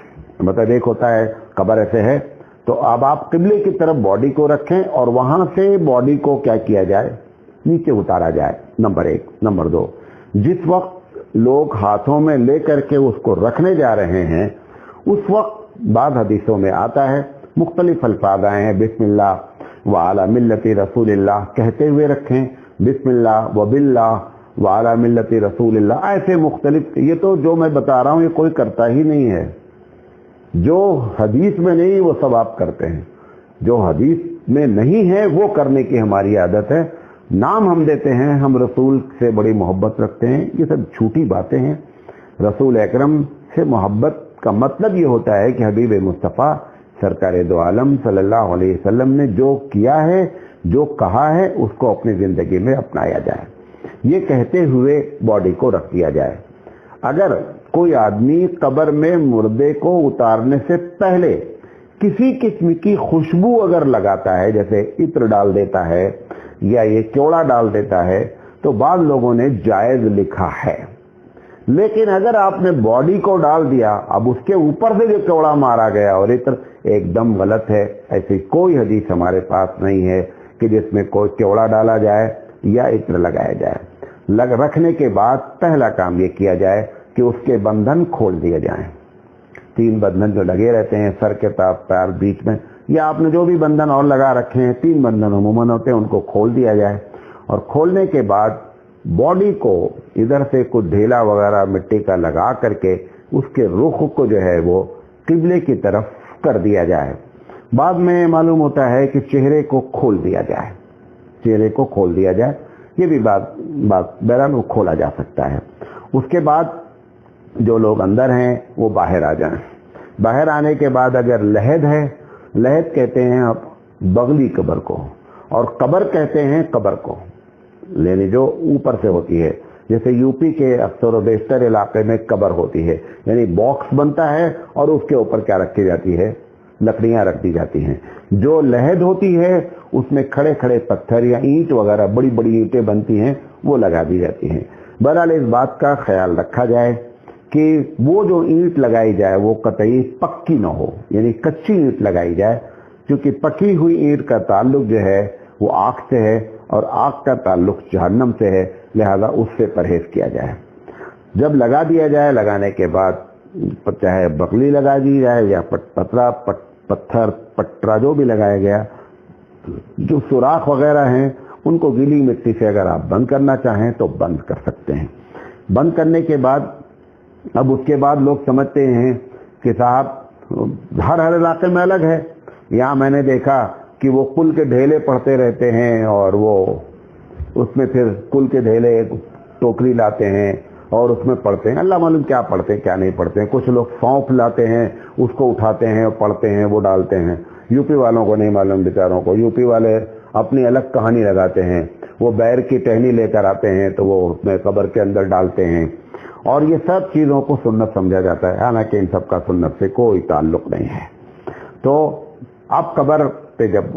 مطلب ایک ہوتا ہے قبر ایسے ہے تو اب آپ قبلے کی طرف باڈی کو رکھیں اور وہاں سے باڈی کو کیا کیا جائے، نیچے اتارا جائے، نمبر 1۔ نمبر 2، جس وقت لوگ ہاتھوں میں لے کر کے اس کو رکھنے جا رہے ہیں، اس وقت بعض حدیثوں میں آتا ہے، مختلف الفاظ آئے ہیں، بسم اللہ وعلی ملت رسول اللہ کہتے ہوئے رکھیں، بسم اللہ وباللہ وعلی ملت رسول اللہ، ایسے مختلف۔ یہ تو جو میں بتا رہا ہوں یہ کوئی کرتا ہی نہیں ہے، جو حدیث میں نہیں وہ سب آپ کرتے ہیں، جو حدیث میں نہیں ہے وہ کرنے کی ہماری عادت ہے۔ نام ہم دیتے ہیں، ہم رسول سے بڑی محبت رکھتے ہیں، یہ سب جھوٹی باتیں ہیں۔ رسول اکرم سے محبت کا مطلب یہ ہوتا ہے کہ حبیب مصطفیٰ سرکار دو عالم صلی اللہ علیہ وسلم نے جو کیا ہے، جو کہا ہے، اس کو اپنی زندگی میں اپنایا جائے، یہ کہتے ہوئے باڈی کو رکھ دیا جائے۔ اگر کوئی آدمی قبر میں مردے کو اتارنے سے پہلے کسی قسم کی خوشبو اگر لگاتا ہے، جیسے عطر ڈال دیتا ہے یا یہ کیوڑا ڈال دیتا ہے، تو بعض لوگوں نے جائز لکھا ہے، لیکن اگر آپ نے باڈی کو ڈال دیا، اب اس کے اوپر سے جو کیوڑا مارا گیا اور عطر، ایک دم غلط ہے۔ ایسی کوئی حدیث ہمارے پاس نہیں ہے کہ جس میں کوئی کیوڑا ڈالا جائے یا عطر لگایا جائے۔ رکھنے کے بعد پہلا کام یہ کیا جائے کہ اس کے بندھن کھول دیے جائیں۔ 3 بندھن جو لگے رہتے ہیں سر کے پیر بیچ میں، یا آپ نے جو بھی بندھن اور لگا رکھے ہیں، 3 بندھن عموماً ہوتے ہیں، ان کو کھول دیا جائے، اور کھولنے کے بعد باڈی کو ادھر سے کچھ ڈھیلا وغیرہ مٹی کا لگا کر کے اس کے رخ کو جو ہے وہ قبلے کی طرف کر دیا جائے۔ بعد میں معلوم ہوتا ہے کہ چہرے کو کھول دیا جائے، چہرے کو کھول دیا جائے، یہ بھی بات بہرحال وہ کھولا جا سکتا ہے۔ اس کے بعد جو لوگ اندر ہیں وہ باہر آ جائیں۔ باہر آنے کے بعد اگر لحد ہے، لحد کہتے ہیں بغلی قبر کو، اور قبر کہتے ہیں قبر کو، یعنی جو اوپر سے ہوتی ہے، جیسے یو پی کے اکثر و بیشتر علاقے میں قبر ہوتی ہے، یعنی باکس بنتا ہے اور اس کے اوپر کیا رکھی جاتی ہے، لکڑیاں رکھ دی جاتی ہیں۔ جو لحد ہوتی ہے اس میں کھڑے کھڑے پتھر یا اینٹ وغیرہ، بڑی بڑی اینٹیں بنتی ہیں، وہ لگا دی جاتی ہیں۔ بہرحال اس بات کا خیال رکھا جائے کہ وہ جو اینٹ لگائی جائے وہ قطعی پکی نہ ہو، یعنی کچی اینٹ لگائی جائے، کیونکہ پکی ہوئی اینٹ کا تعلق جو ہے وہ آگ سے ہے، اور آگ کا تعلق جہنم سے ہے، لہذا اس سے پرہیز کیا جائے۔ جب لگا دیا جائے، لگانے کے بعد چاہے بغلی لگا دی جائے یا پتھر پٹرا جو بھی لگایا گیا، جو سوراخ وغیرہ ہیں ان کو گیلی مٹی سے اگر آپ بند کرنا چاہیں تو بند کر سکتے ہیں۔ بند کرنے کے بعد اب اس کے بعد لوگ سمجھتے ہیں کہ صاحب ہر علاقے میں الگ ہے، یہاں میں نے دیکھا کہ وہ کل کے ڈھیلے پڑھتے رہتے ہیں، اور وہ اس میں پھر کل کے ڈھیلے ٹوکری لاتے ہیں اور اس میں پڑھتے ہیں، اللہ معلوم کیا پڑھتے ہیں کیا نہیں پڑھتے ہیں۔ کچھ لوگ سونف لاتے ہیں، اس کو اٹھاتے ہیں اور پڑھتے ہیں، وہ ڈالتے ہیں۔ یو پی والوں کو نہیں معلوم بیچاروں کو، یو پی والے اپنی الگ کہانی لگاتے ہیں، وہ بیر کی ٹہنی لے کر آتے ہیں تو وہ اس میں قبر کے اندر ڈالتے ہیں، اور یہ سب چیزوں کو سنت سمجھا جاتا ہے، حالانکہ ان سب کا سنت سے کوئی تعلق نہیں ہے۔ تو اب قبر پہ جب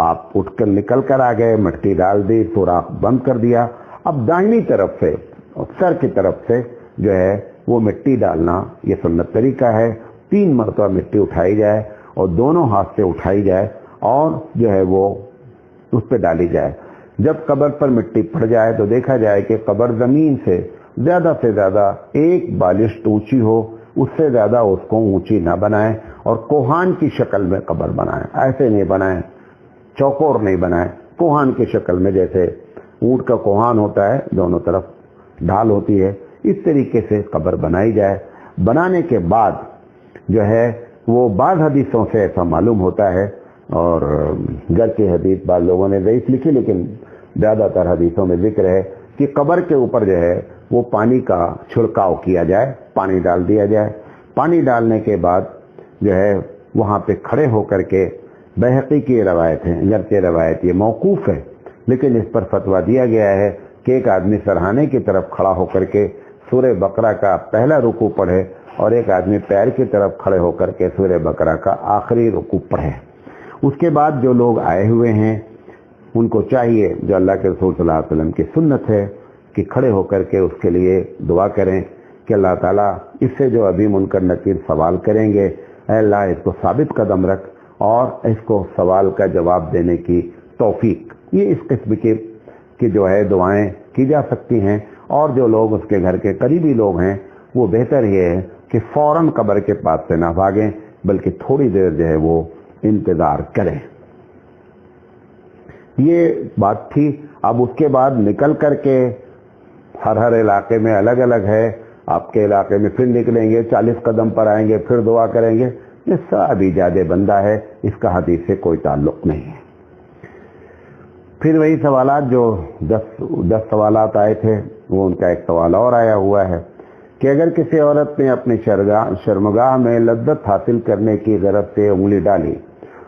آپ اٹھ کر نکل کر آ گئے، مٹی ڈال دی، سوراخ بند کر دیا، اب دائنی طرف سے سر کی طرف سے جو ہے وہ مٹی ڈالنا یہ سنت طریقہ ہے۔ 3 مرتبہ مٹی اٹھائی جائے اور دونوں ہاتھ سے اٹھائی جائے اور جو ہے وہ اس پہ ڈالی جائے۔ جب قبر پر مٹی پڑ جائے تو دیکھا جائے کہ قبر زمین سے زیادہ 1 بالشت اونچی ہو، اس سے زیادہ اس کو اونچی نہ بنائیں، اور کوہان کی شکل میں قبر بنائیں، ایسے نہیں بنائیں، چوکور نہیں بنائیں، کوہان کی شکل میں، جیسے اونٹ کا کوہان ہوتا ہے دونوں طرف ڈھال ہوتی ہے، اس طریقے سے قبر بنائی جائے۔ بنانے کے بعد جو ہے وہ بعض حدیثوں سے ایسا معلوم ہوتا ہے، اور گھر کی حدیث بعض لوگوں نے ضعیف لکھی، لیکن زیادہ تر حدیثوں میں ذکر ہے کہ قبر کے اوپر جو ہے وہ پانی کا چھڑکاؤ کیا جائے، پانی ڈال دیا جائے۔ پانی ڈالنے کے بعد جو ہے وہاں پہ کھڑے ہو کر کے، بہقی کی روایت ہے، گرچہ روایت یہ موقوف ہے لیکن اس پر فتویٰ دیا گیا ہے کہ ایک آدمی سرہانے کی طرف کھڑا ہو کر کے سورہ بقرہ کا پہلا رکوع پڑھے اور ایک آدمی پیر کی طرف کھڑے ہو کر کے سورہ بقرہ کا آخری رکوع پڑھے۔ اس کے بعد جو لوگ آئے ہوئے ہیں ان کو چاہیے، جو اللہ کے رسول صلی اللہ علیہ وسلم کی سنت ہے، کہ کھڑے ہو کر کے اس کے لیے دعا کریں کہ اللہ تعالیٰ اس سے جو ابھی منکر نکیر سوال کریں گے، اے اللہ اس کو ثابت قدم رکھ اور اس کو سوال کا جواب دینے کی توفیق۔ یہ اس قسم کی جو ہے دعائیں کی جا سکتی ہیں، اور جو لوگ اس کے گھر کے قریبی لوگ ہیں وہ بہتر یہ ہے کہ فوراً قبر کے پاس سے نہ بھاگیں، بلکہ تھوڑی دیر جو ہے وہ انتظار کریں۔ یہ بات تھی۔ اب اس کے بعد نکل کر کے ہر علاقے میں الگ الگ ہے، آپ کے علاقے میں پھر نکلیں گے، 40 قدم پر آئیں گے، پھر دعا کریں گے، یہ سب ایجاد بندہ ہے، اس کا حدیث سے کوئی تعلق نہیں ہے۔ پھر وہی سوالات جو 10 سوالات آئے تھے، وہ ان کا ایک سوال اور آیا ہوا ہے کہ اگر کسی عورت نے اپنی شرمگاہ میں لذت حاصل کرنے کی غرض سے انگلی ڈالی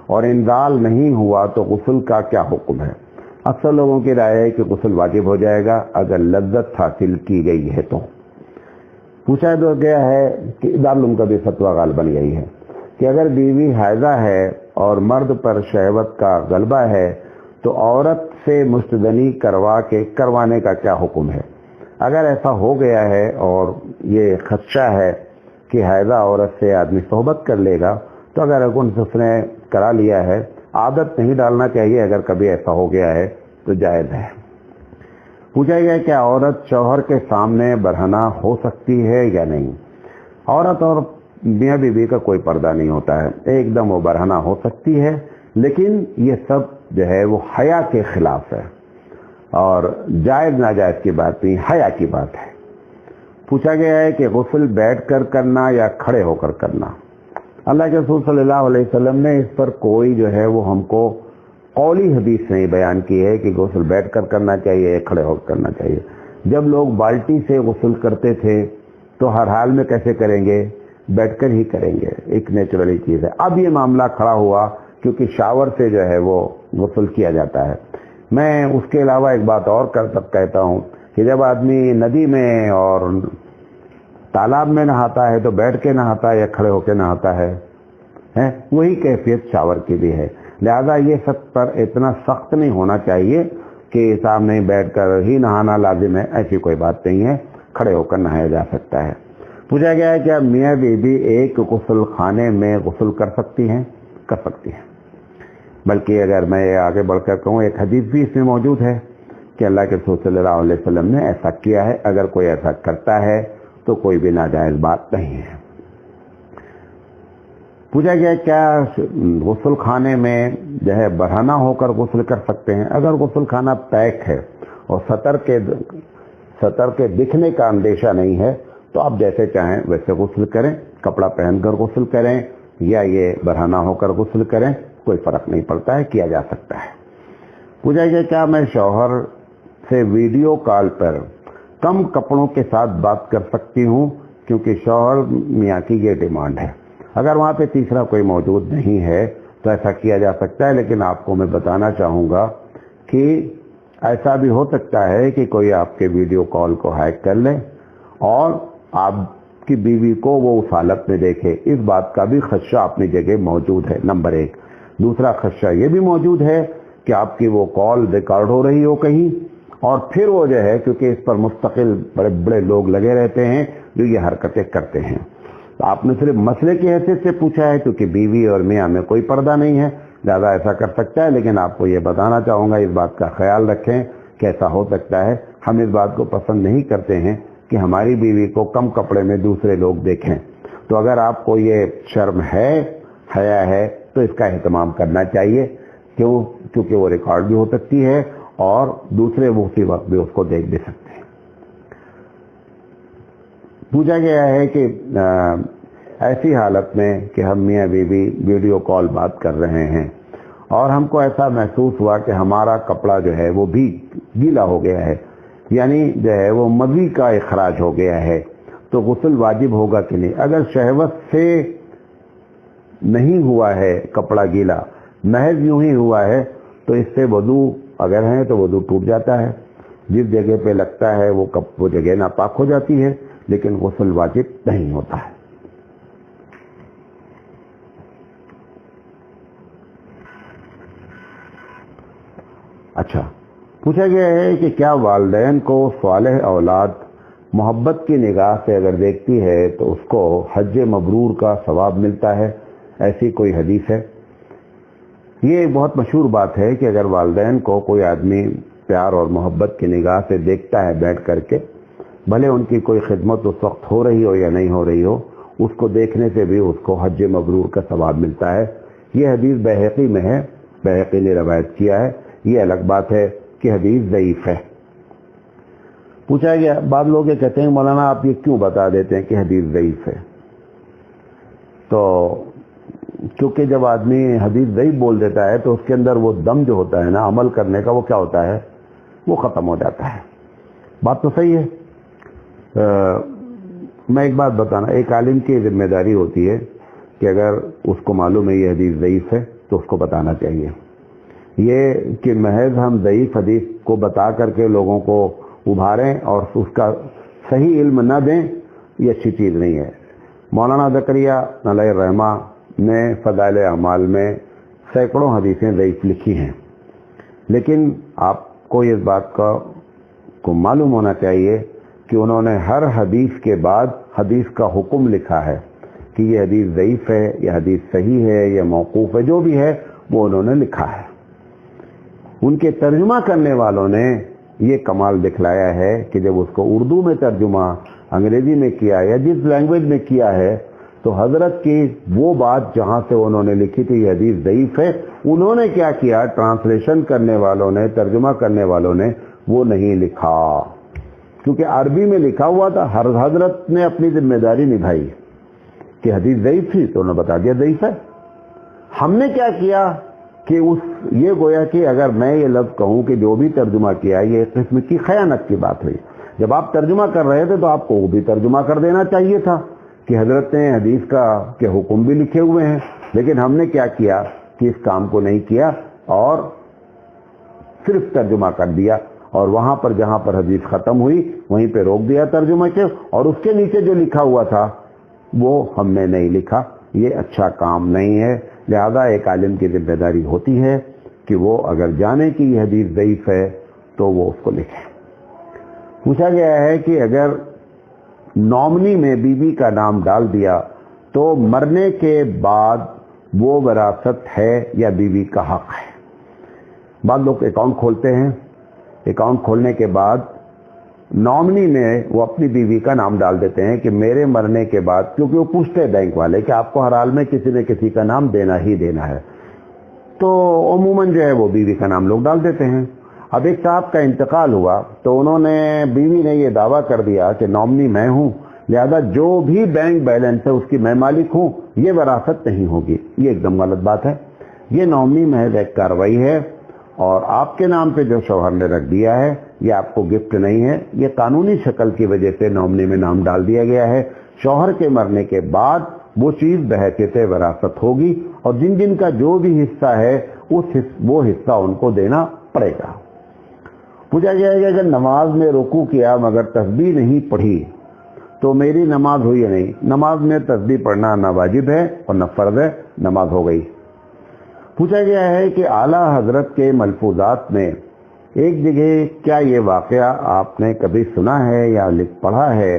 اور انزال نہیں ہوا تو غسل کا کیا حکم ہے؟ اکثر لوگوں کی رائے ہے کہ غسل واجب ہو جائے گا اگر لذت حاصل کی گئی ہے تو۔ پوچھا تو گیا ہے کہ دارالعلوم کا بھی فتویٰ غالباً یہی ہے کہ اگر بیوی حائضہ ہے اور مرد پر شہوت کا غلبہ ہے تو عورت سے مستدنی کروانے کا کیا حکم ہے؟ اگر ایسا ہو گیا ہے اور یہ خدشہ ہے کہ حائضہ عورت سے آدمی صحبت کر لے گا تو اگر اس نے کرا لیا ہے، عادت نہیں ڈالنا چاہیے، اگر کبھی ایسا ہو گیا ہے تو جائز ہے۔ پوچھا گیا کہ عورت شوہر کے سامنے برہنہ ہو سکتی ہے یا نہیں؟ عورت اور میاں بیوی کا کوئی پردہ نہیں ہوتا ہے، ایک دم وہ برہنہ ہو سکتی ہے، لیکن یہ سب جو ہے وہ حیا کے خلاف ہے اور جائز ناجائز کی بات نہیں، حیا کی بات ہے۔ پوچھا گیا ہے کہ غسل بیٹھ کر کرنا یا کھڑے ہو کر کرنا؟ اللہ کے رسول صلی اللہ علیہ وسلم نے اس پر کوئی جو ہے وہ ہم کو قولی حدیث نہیں بیان کی ہے کہ غسل بیٹھ کر کرنا چاہیے یا کھڑے ہو کر کرنا چاہیے۔ جب لوگ بالٹی سے غسل کرتے تھے تو ہر حال میں کیسے کریں گے؟ بیٹھ کر ہی کریں گے، ایک نیچرلی چیز ہے۔ اب یہ معاملہ کھڑا ہوا کیونکہ شاور سے جو ہے وہ غسل کیا جاتا ہے۔ میں اس کے علاوہ ایک بات اور کہتا ہوں کہ جب آدمی ندی میں اور تالاب میں نہاتا ہے تو بیٹھ کے نہاتا ہے یا کھڑے ہو کے نہاتا ہے، وہی کیفیت شاور کی بھی ہے۔ لہذا یہ سب پر اتنا سخت نہیں ہونا چاہیے کہ سامنے بیٹھ کر ہی نہانا لازم ہے، ایسی کوئی بات نہیں ہے، کھڑے ہو کر نہایا جا سکتا ہے۔ پوچھا گیا ہے کیا میاں بیوی ایک غسل خانے میں غسل کر سکتی ہیں؟ کر سکتی ہیں، بلکہ اگر میں آگے بڑھ کر کہوں ایک حدیث بھی اس میں موجود ہے کہ اللہ کے رسول صلی اللہ علیہ وسلم نے ایسا کیا ہے۔ اگر کوئی ایسا کرتا ہے تو کوئی بھی ناجائز بات نہیں ہے۔ پوچھا گیا کیا غسل خانے میں جو ہے برہنہ ہو کر غسل کر سکتے ہیں؟ اگر غسل خانہ پیک ہے اور سطر کے دکھنے کا اندیشہ نہیں ہے تو آپ جیسے چاہیں ویسے غسل کریں، کپڑا پہن کر غسل کریں یا یہ برہنہ ہو کر غسل کریں، کوئی فرق نہیں پڑتا ہے، کیا جا سکتا ہے۔ پوچھا گیا کیا میں شوہر سے ویڈیو کال پر کم کپڑوں کے ساتھ بات کر سکتی ہوں؟ کیونکہ شوہر میاں کی یہ ڈیمانڈ ہے۔ اگر وہاں پہ تیسرا کوئی موجود نہیں ہے تو ایسا کیا جا سکتا ہے، لیکن آپ کو میں بتانا چاہوں گا کہ ایسا بھی ہو سکتا ہے کہ کوئی آپ کے ویڈیو کال کو ہیک کر لے اور آپ کی بیوی کو وہ اس حالت میں دیکھے، اس بات کا بھی خدشہ اپنی جگہ موجود ہے، نمبر 1۔ دوسرا خدشہ یہ بھی موجود ہے کہ آپ کی وہ کال ریکارڈ ہو رہی ہو کہیں، اور پھر وہ جو ہے کیونکہ اس پر مستقل بڑے بڑے لوگ لگے رہتے ہیں جو یہ حرکتیں کرتے ہیں۔ تو آپ نے صرف مسئلے کی حیثیت سے پوچھا ہے کیونکہ بیوی اور میاں میں کوئی پردہ نہیں ہے، لہٰذا ایسا کر سکتا ہے، لیکن آپ کو یہ بتانا چاہوں گا اس بات کا خیال رکھیں کہ ایسا ہو سکتا ہے۔ ہم اس بات کو پسند نہیں کرتے ہیں کہ ہماری بیوی کو کم کپڑے میں دوسرے لوگ دیکھیں، تو اگر آپ کو یہ شرم ہے، حیا ہے، تو اس کا اہتمام کرنا چاہیے، کیونکہ وہ ریکارڈ بھی ہو سکتی ہے اور دوسرے وہ اسی وقت بھی اس کو دیکھ بھی سکتے ہیں۔ پوچھا گیا ہے کہ ایسی حالت میں کہ ہم میاں بیوی ویڈیو کال بات کر رہے ہیں اور ہم کو ایسا محسوس ہوا کہ ہمارا کپڑا جو ہے وہ بھی گیلا ہو گیا ہے، یعنی جو ہے وہ مضی کا اخراج ہو گیا ہے، تو غسل واجب ہوگا کہ نہیں؟ اگر شہوت سے نہیں ہوا ہے کپڑا گیلا، محض یوں ہی ہوا ہے، تو اس سے وضو اگر ہے تو وضو ٹوٹ جاتا ہے، جس جگہ پہ لگتا ہے وہ جگہ ناپاک ہو جاتی ہے، لیکن غسل واجب نہیں ہوتا ہے۔ اچھا، پوچھا گیا ہے کہ کیا والدین کو صالح اولاد محبت کی نگاہ سے اگر دیکھتی ہے تو اس کو حج مبرور کا ثواب ملتا ہے؟ ایسی کوئی حدیث ہے؟ یہ ایک بہت مشہور بات ہے کہ اگر والدین کو کوئی آدمی پیار اور محبت کی نگاہ سے دیکھتا ہے بیٹھ کر کے، بھلے ان کی کوئی خدمت اس وقت ہو رہی ہو یا نہیں ہو رہی ہو، اس کو دیکھنے سے بھی اس کو حج مبرور کا ثواب ملتا ہے۔ یہ حدیث بہقی میں ہے، بہقی نے روایت کیا ہے۔ یہ الگ بات ہے کہ حدیث ضعیف ہے۔ پوچھا گیا، بعض لوگ یہ کہتے ہیں مولانا آپ یہ کیوں بتا دیتے ہیں کہ حدیث ضعیف ہے؟ تو کیونکہ جب آدمی حدیث ضعیف بول دیتا ہے تو اس کے اندر وہ دم جو ہوتا ہے نا عمل کرنے کا، وہ کیا ہوتا ہے؟ وہ ختم ہو جاتا ہے۔ بات تو صحیح ہے۔ میں ایک بات بتانا، ایک عالم کی ذمہ داری ہوتی ہے کہ اگر اس کو معلوم ہے یہ حدیث ضعیف ہے تو اس کو بتانا چاہیے۔ یہ کہ محض ہم ضعیف حدیث کو بتا کر کے لوگوں کو ابھاریں اور اس کا صحیح علم نہ دیں، یہ اچھی چیز نہیں ہے۔ مولانا زکریا علیہ الرحمہ نے فضائل اعمال میں سینکڑوں حدیثیں ضعیف لکھی ہیں، لیکن آپ کو اس بات کو معلوم ہونا چاہیے کہ انہوں نے ہر حدیث کے بعد حدیث کا حکم لکھا ہے کہ یہ حدیث ضعیف ہے، یہ حدیث صحیح ہے، یہ موقوف ہے، جو بھی ہے وہ انہوں نے لکھا ہے۔ ان کے ترجمہ کرنے والوں نے یہ کمال دکھلایا ہے کہ جب اس کو اردو میں ترجمہ انگریزی میں کیا یا جس لینگویج میں کیا ہے تو حضرت کی وہ بات جہاں سے انہوں نے لکھی تھی یہ حدیث ضعیف ہے، انہوں نے کیا کیا، ٹرانسلیشن کرنے والوں نے، ترجمہ کرنے والوں نے وہ نہیں لکھا، کیونکہ عربی میں لکھا ہوا تھا۔ حضرت نے اپنی ذمہ داری نبھائی کہ حدیث ضعیف تھی تو انہوں نے بتا دیا ضعیف ہے۔ ہم نے کیا کیا کہ یہ گویا کہ اگر میں یہ لفظ کہوں کہ جو بھی ترجمہ کیا یہ ایک قسم کی خیانت کی بات ہوئی۔ جب آپ ترجمہ کر رہے تھے تو آپ کو وہ بھی ترجمہ کر دینا چاہیے تھا کہ حضرت نے حدیث کے حکم بھی لکھے ہوئے ہیں، لیکن ہم نے کیا کیا کہ اس کام کو نہیں کیا اور صرف ترجمہ کر دیا، اور وہاں پر جہاں پر حدیث ختم ہوئی وہیں پہ روک دیا ترجمہ کے، اور اس کے نیچے جو لکھا ہوا تھا وہ ہم نے نہیں لکھا۔ یہ اچھا کام نہیں ہے۔ لہذا ایک عالم کی ذمہ داری ہوتی ہے کہ وہ اگر جانے کہ یہ حدیث ضعیف ہے تو وہ اس کو لکھے۔ پوچھا گیا ہے کہ اگر نامنی میں بیوی کا نام ڈال دیا تو مرنے کے بعد وہ وراثت ہے یا بیوی کا حق ہے؟ بعض لوگ اکاؤنٹ کھولتے ہیں، اکاؤنٹ کھولنے کے بعد نامنی میں وہ اپنی بیوی کا نام ڈال دیتے ہیں کہ میرے مرنے کے بعد، کیونکہ وہ پوچھتے ہیں بینک والے کہ آپ کو ہر حال میں کسی نہ کسی کا نام دینا ہی دینا ہے، تو عموماً جو ہے وہ بیوی کا نام لوگ ڈال دیتے ہیں۔ اب ایک صاحب کا انتقال ہوا تو انہوں نے، بیوی نے یہ دعویٰ کر دیا کہ نامنی میں ہوں، لہذا جو بھی بینک بیلنس ہے اس کی میں مالک ہوں، یہ وراثت نہیں ہوگی۔ یہ ایک دم غلط بات ہے۔ یہ نامنی محض ایک کارروائی ہے، اور آپ کے نام پہ جو شوہر نے رکھ دیا ہے یہ آپ کو گفٹ نہیں ہے، یہ قانونی شکل کی وجہ سے نامنی میں نام ڈال دیا گیا ہے۔ شوہر کے مرنے کے بعد وہ چیز بحیثیت وراثت ہوگی، اور جن جن کا جو بھی حصہ ہے وہ حصہ ان کو دینا پڑے گا۔ پوچھا گیا ہے کہ اگر نماز میں رکوع کیا مگر تسبیح نہیں پڑھی تو میری نماز ہوئی یا نہیں؟ نماز میں تسبیح پڑھنا نہ واجب ہے اور نہ فرض ہے، نماز ہو گئی۔ پوچھا گیا ہے کہ اعلیٰ حضرت کے ملفوظات میں ایک جگہ کیا یہ واقعہ آپ نے کبھی سنا ہے یا پڑھا ہے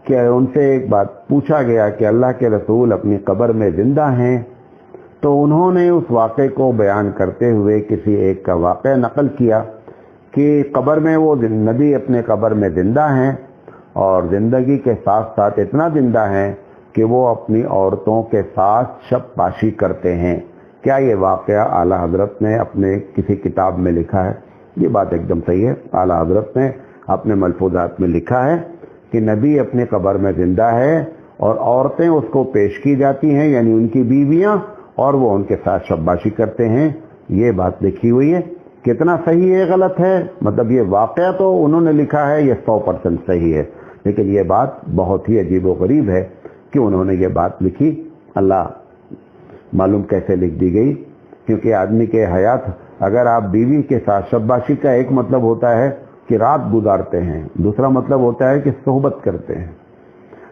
کہ ان سے ایک بات پوچھا گیا کہ اللہ کے رسول اپنی قبر میں زندہ ہیں، تو انہوں نے اس واقعے کو بیان کرتے ہوئے کسی ایک کا واقعہ نقل کیا کہ قبر میں وہ نبی اپنے قبر میں زندہ ہیں، اور زندگی کے ساتھ ساتھ اتنا زندہ ہیں کہ وہ اپنی عورتوں کے ساتھ شب پاشی کرتے ہیں۔ کیا یہ واقعہ اعلیٰ حضرت نے اپنے کسی کتاب میں لکھا ہے؟ یہ بات ایک دم صحیح ہے۔ اعلیٰ حضرت نے اپنے ملفوظات میں لکھا ہے کہ نبی اپنی قبر میں زندہ ہے اور عورتیں اس کو پیش کی جاتی ہیں، یعنی ان کی بیویاں، اور وہ ان کے ساتھ شب باشی کرتے ہیں۔ یہ بات لکھی ہوئی ہے۔ کتنا صحیح ہے غلط ہے؟ مطلب یہ واقعہ تو انہوں نے لکھا ہے، یہ 100% صحیح ہے، لیکن یہ بات بہت ہی عجیب و غریب ہے کہ انہوں نے یہ بات لکھی۔ اللہ معلوم کیسے لکھ دی گئی، کیونکہ آدمی کے حیات، اگر آپ بیوی کے ساتھ شب باشی کا ایک مطلب ہوتا ہے کہ رات گزارتے ہیں، دوسرا مطلب ہوتا ہے کہ صحبت کرتے ہیں۔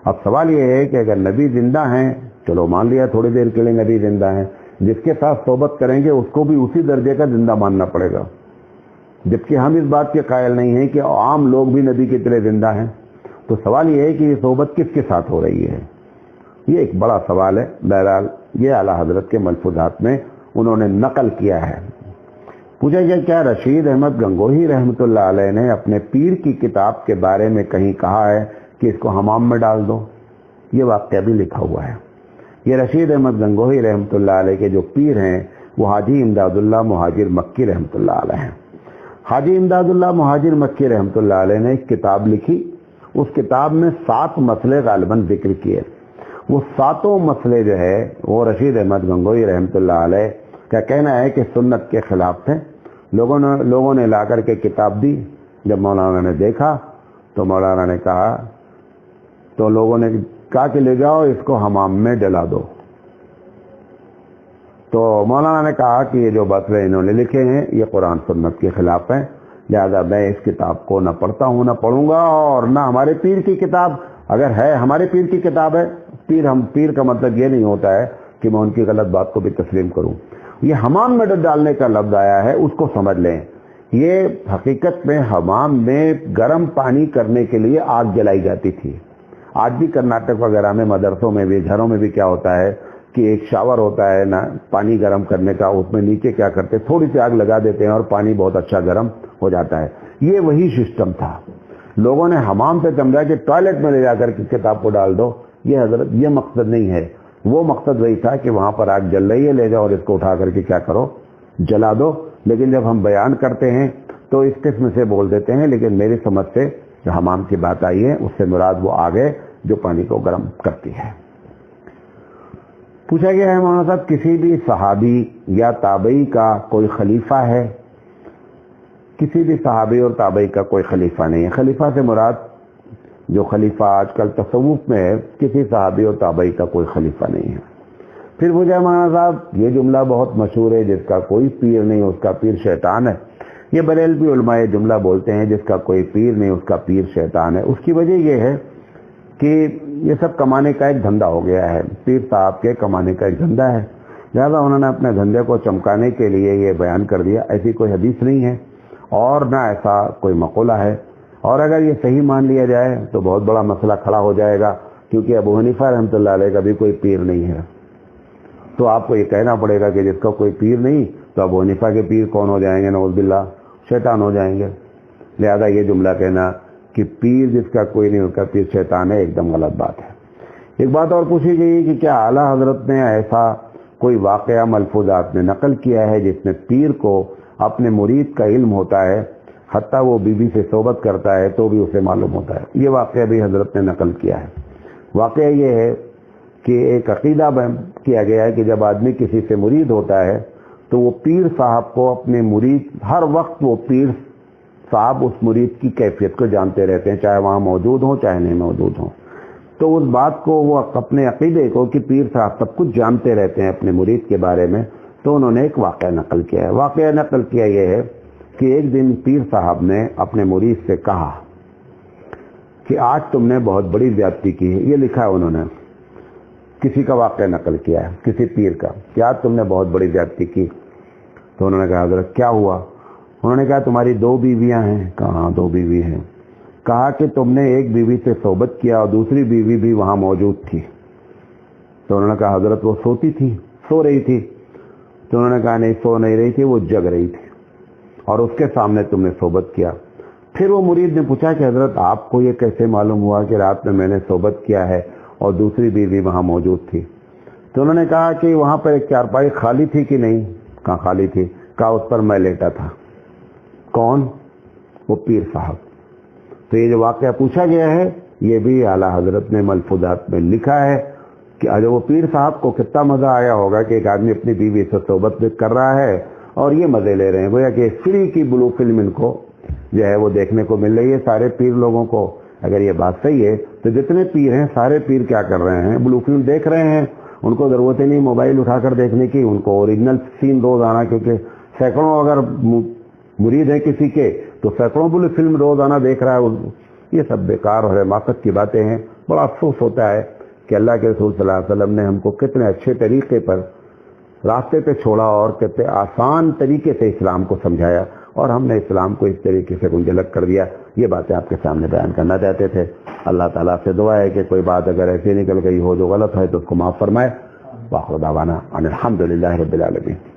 اب سوال یہ ہے کہ اگر نبی زندہ ہیں، چلو مان لیا تھوڑی دیر کے لیے نبی زندہ ہیں، جس کے ساتھ صحبت کریں گے اس کو بھی اسی درجے کا زندہ ماننا پڑے گا، جبکہ ہم اس بات کے قائل نہیں ہیں کہ عام لوگ بھی نبی کی طرح زندہ ہیں۔ تو سوال یہ ہے کہ یہ صحبت کس کے ساتھ ہو رہی ہے؟ یہ ایک بڑا سوال ہے۔ بہرحال یہ اعلیٰ حضرت کے ملفوظات میں انہوں نے نقل کیا ہے۔ پوچھا گیا کیا رشید احمد گنگوہی رحمۃ اللہ علیہ نے اپنے پیر کی کتاب کے بارے میں کہیں کہا ہے کہ اس کو حمام میں ڈال دو؟ یہ واقعہ بھی لکھا ہوا ہے۔ یہ رشید احمد گنگوہی رحمۃ اللہ علیہ کے جو پیر ہیں وہ حاجی امداد اللہ مہاجر مکی رحمۃ اللہ علیہ ہیں۔ حاجی امداد اللہ مہاجر مکی رحمۃ اللہ علیہ نے ایک کتاب لکھی، اس کتاب میں 7 مسئلے غالباً ذکر کیے۔ وہ 7 مسئلے جو ہے وہ رشید احمد گنگوہی رحمۃ اللہ علیہ کا کہنا ہے کہ سنت کے خلاف تھے۔ لوگوں نے لا کر کے کتاب دی، جب مولانا نے دیکھا تو مولانا نے کہا، تو لوگوں نے کہا کہ لے جاؤ اس کو حمام میں ڈلا دو۔ تو مولانا نے کہا کہ یہ جو مسئلے انہوں نے لکھے ہیں یہ قرآن سنت کے خلاف ہیں، لہذا میں اس کتاب کو نہ پڑھتا ہوں نہ پڑھوں گا، اور نہ ہمارے پیر کی کتاب اگر ہے، ہمارے پیر کی کتاب ہے، پیر کا مطلب یہ نہیں ہوتا ہے کہ میں ان کی غلط بات کو بھی تسلیم کروں۔ یہ حمام میں ڈالنے کا لفظ آیا ہے، اس کو سمجھ لیں۔ یہ حقیقت میں حمام میں گرم پانی کرنے کے لیے آگ جلائی جاتی تھی۔ آج بھی کرناٹک وغیرہ میں مدرسوں میں بھی گھروں میں بھی کیا ہوتا ہے کہ ایک شاور ہوتا ہے نا پانی گرم کرنے کا، اس میں نیچے کیا کرتے تھوڑی سی آگ لگا دیتے ہیں اور پانی بہت اچھا گرم ہو جاتا ہے۔ یہ وہی سسٹم تھا۔ لوگوں نے حمام سے سمجھا کہ ٹوائلٹ میں لے جا کر کتاب کو ڈال دو۔ یہ حضرت یہ مقصد نہیں ہے، وہ مقصد وہی تھا کہ وہاں پر آگ جل رہی ہے، لے جاؤ اور اس کو اٹھا کر کے کیا کرو، جلا دو۔ لیکن جب ہم بیان کرتے ہیں تو اس قسم سے بول دیتے ہیں، لیکن میری سمجھ سے جو حمام کی بات آئی ہے اس سے مراد وہ آگ ہے جو پانی کو گرم کرتی ہے۔ پوچھا گیا ہے مولانا صاحب کسی بھی صحابی یا تابعی کا کوئی خلیفہ ہے؟ کسی بھی صحابی اور تابعی کا کوئی خلیفہ نہیں ہے۔ خلیفہ سے مراد جو خلیفہ آج کل تصوف میں ہے، کسی صحابی اور تابعی کا کوئی خلیفہ نہیں ہے۔ پھر پوچھا مولانا صاحب یہ جملہ بہت مشہور ہے، جس کا کوئی پیر نہیں اس کا پیر شیطان ہے۔ یہ بریلوی علماء یہ جملہ بولتے ہیں، جس کا کوئی پیر نہیں اس کا پیر شیطان ہے۔ اس کی وجہ یہ ہے کہ یہ سب کمانے کا ایک دھندا ہو گیا ہے، پیر صاحب کے کمانے کا ایک دھندا ہے، لہٰذا انہوں نے اپنے دھندے کو چمکانے کے لیے یہ بیان کر دیا۔ ایسی کوئی حدیث نہیں ہے اور نہ ایسا کوئی مقولہ ہے، اور اگر یہ صحیح مان لیا جائے تو بہت بڑا مسئلہ کھڑا ہو جائے گا، کیونکہ ابو حنیفہ رحمۃ اللہ علیہ کا بھی کوئی پیر نہیں ہے۔ تو آپ کو یہ کہنا پڑے گا کہ جس کا کوئی پیر نہیں تو ابو حنیفہ کے پیر کون ہو جائیں گے؟ نعوذ باللہ شیطان ہو جائیں گے۔ لہذا یہ جملہ کہنا کہ پیر جس کا کوئی نہیں اس کا پیر شیطان ہے ایک دم غلط بات ہے۔ ایک بات اور پوچھی گئی کہ کیا اعلیٰ حضرت نے ایسا کوئی واقعہ ملفوظات میں نقل کیا ہے جس میں پیر کو اپنے مرید کا علم ہوتا ہے، حتیٰ وہ بیوی سے صحبت کرتا ہے تو بھی اسے معلوم ہوتا ہے؟ یہ واقعہ بھی حضرت نے نقل کیا ہے۔ واقعہ یہ ہے کہ ایک عقیدہ کیا گیا ہے کہ جب آدمی کسی سے مرید ہوتا ہے تو وہ پیر صاحب کو اپنے مرید، ہر وقت وہ پیر صاحب اس مرید کی کیفیت کو جانتے رہتے ہیں، چاہے وہاں موجود ہوں چاہے نہیں موجود ہوں۔ تو اس بات کو وہ اپنے عقیدے کو کہ پیر صاحب سب کچھ جانتے رہتے ہیں اپنے مرید کے بارے میں، تو انہوں نے ایک واقعہ نقل کیا ہے۔ واقعہ نقل کیا یہ ہے کہ ایک دن پیر صاحب نے اپنے مرید سے کہا کہ آج تم نے بہت بڑی زیادتی کی ہے۔ یہ لکھا ہے انہوں نے، کسی کا واقعہ نقل کیا ہے کسی پیر کا کہ آج تم نے بہت بڑی زیادتی کی۔ تو انہوں نے کہا حضرت کیا ہوا؟ انہوں نے کہا تمہاری 2 بیویاں ہیں۔ کہا ہاں 2 بیوی ہیں۔ کہا کہ تم نے ایک بیوی سے صحبت کیا اور دوسری بیوی بھی وہاں موجود تھی۔ تو انہوں نے کہا حضرت وہ سوتی تھی، سو رہی تھی۔ تو انہوں نے کہا نہیں سو نہیں رہی تھی، وہ جگ رہی تھی اور اس کے سامنے تم نے صحبت کیا۔ پھر وہ مرید نے پوچھا کہ حضرت آپ کو یہ کیسے معلوم ہوا کہ رات میں نے صحبت کیا ہے اور دوسری بیوی وہاں موجود تھی؟ تو انہوں نے کہا کہ وہاں پر ایک چارپائی خالی تھی کہ نہیں؟ کہاں خالی تھی۔ کہا اس پر میں لیٹا تھا۔ کون؟ وہ پیر صاحب۔ تو یہ جو واقعہ پوچھا گیا ہے یہ بھی اعلیٰ حضرت نے ملفوظات میں لکھا ہے کہ وہ پیر صاحب کو کتنا مزہ آیا ہوگا کہ ایک آدمی اپنی بیوی سے صحبت کر رہا ہے اور یہ مزے لے رہے ہیں، گویا کہ فری کی بلو فلم ان کو جو ہے وہ دیکھنے کو مل رہی ہے سارے پیر لوگوں کو۔ اگر یہ بات صحیح ہے تو جتنے پیر ہیں سارے پیر کیا کر رہے ہیں؟ بلو فلم دیکھ رہے ہیں۔ ان کو ضرورت ہی نہیں موبائل اٹھا کر دیکھنے کی، ان کو اوریجنل سین روز آنا، کیونکہ سینکڑوں اگر مرید ہیں کسی کے تو سینکڑوں بلو فلم روزانہ دیکھ رہا ہے۔ یہ سب بیکار اور حماقت کی باتیں ہیں۔ بڑا افسوس ہوتا ہے کہ اللہ کے رسول صلی اللہ علیہ وسلم نے ہم کو کتنے اچھے طریقے پر راستے پہ چھوڑا اور کتنے آسان طریقے سے اسلام کو سمجھایا، اور ہم نے اسلام کو اس طریقے سے منجلک کر دیا۔ یہ باتیں آپ کے سامنے بیان کرنا چاہتے تھے۔ اللہ تعالیٰ سے دعا ہے کہ کوئی بات اگر ایسی نکل گئی ہو جو غلط ہے تو اس کو معاف فرمائے۔ وآخر دعوانا ان الحمد للہ رب العالمین۔